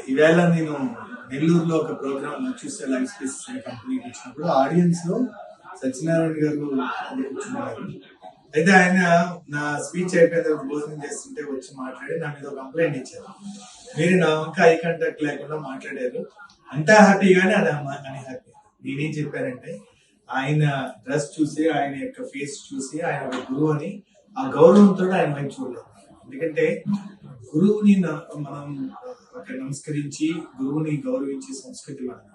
ఈవేళ నేను నెల్లూరులో ఒక ప్రోగ్రామ్ చూస్తే లైఫ్ స్పేసెస్ అనే కంపెనీకి వచ్చినప్పుడు ఆడియన్స్ లో సత్యనారాయణ గారు కూర్చున్నారు. అయితే ఆయన నా స్పీచ్ అయిపోయిన తర్వాత భోజనం చేస్తుంటే వచ్చి మాట్లాడి నా మీద కంప్లైంట్ ఇచ్చారు. మీరు నా వంక ఐ కాంటాక్ట్ లేకుండా మాట్లాడారు, అంతా హ్యాపీగానే అది అని హ్యాపీ. నేనేం చెప్పానంటే ఆయన డ్రెస్ చూసి, ఆయన యొక్క ఫేస్ చూసి, ఆయన ఒక గురువు అని ఆ గౌరవంతో ఆయన వైపు చూడలేదు. ఎందుకంటే గురువుని మనం నమస్కరించి గురువుని గౌరవించే సంస్కృతి మనం.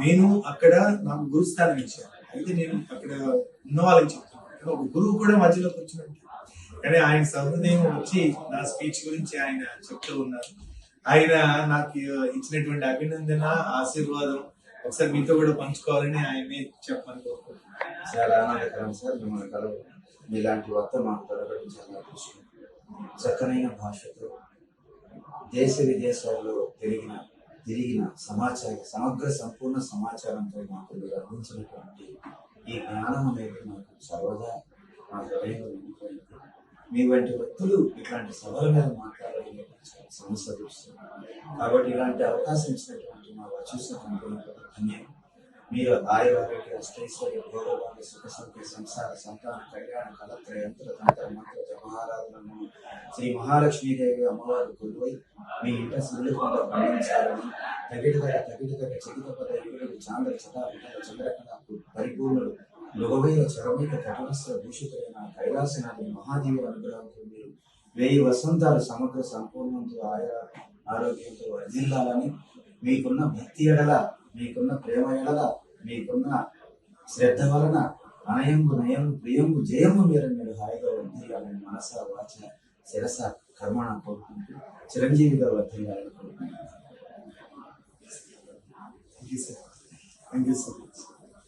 నేను అక్కడ నాకు గురుస్థానం ఇచ్చాను. అయితే నేను అక్కడ ఉన్న వాళ్ళకి చెప్తాను, ఒక గురువు కూడా మధ్యలో కూర్చున్నట్టు. కానీ ఆయన సహృదయం వచ్చి నా స్పీచ్ గురించి ఆయన చెప్తూ ఉన్నారు. ఆయన నాకు ఇచ్చినటువంటి అభినందన, ఆశీర్వాదం ఒకసారి మీతో కూడా పంచుకోవాలని ఆయన్ని చెప్పమని కోరుకుంటున్నాను. చాలా ఆనందకరం సార్, మిమ్మల్ని కలవ మీలాంటి వద్ద మాకు దొరకడం చాలా కృషి. చక్కనైన భాషతో దేశ విదేశాల్లో తిరిగిన సమగ్ర సంపూర్ణ సమాచారంతో మాకు అందించినటువంటి ఈ జ్ఞానం అనేది మాకు సర్వదా మా హృదయంలో ఉండిపోయింది. మీ వంటి వ్యక్తులు ఇట్లాంటి సభల మీద మాట్లాడడం సమస్య చూస్తున్నారు. కాబట్టి ఇలాంటి అవకాశం ఇచ్చినటువంటి మా చూసినటువంటి ధన్యం. మీరు ఆయుర్వేద అష్టైశ్వర్య భోగభాగ్య సుఖ సంఖ్య సంసార సంతాన కళ్యాణ కలత్ర యంత్ర తంత్ర మంత్ర జపహారాధనను శ్రీ మహాలక్ష్మీదేవి అమ్మవారు కొలువై మీ ఇంట సులుకుండా పండించాలని తగిటగడ చకిత పద యుగుడు చాంద్ర చటాపిటల చంద్రకళ పరిపూర్ణుడు మృగవైన చరమైక తటవస్త్ర భూషితులైన కైలాసనాథి మహాదేవి అనుగ్రహంతో మీరు 1000 వసంతాలు సమగ్ర సంపూర్ణంతో ఆరోగ్యంతో వర్ధిల్లాలని, మీకున్న భక్తి ఎడల, మీకున్న ప్రేమ ఎడల, మీకున్న శ్రద్ధ వలన అనయంబు నయంబు ప్రియంబు జయము మీరు హాయిగా వర్ధిల్లాలని మనస వాచ శిరస కర్మణ కోరుకుంటూ చిరంజీవిగా వర్ధిల్లాలని కోరుకుంటున్నాను. Thank you sir.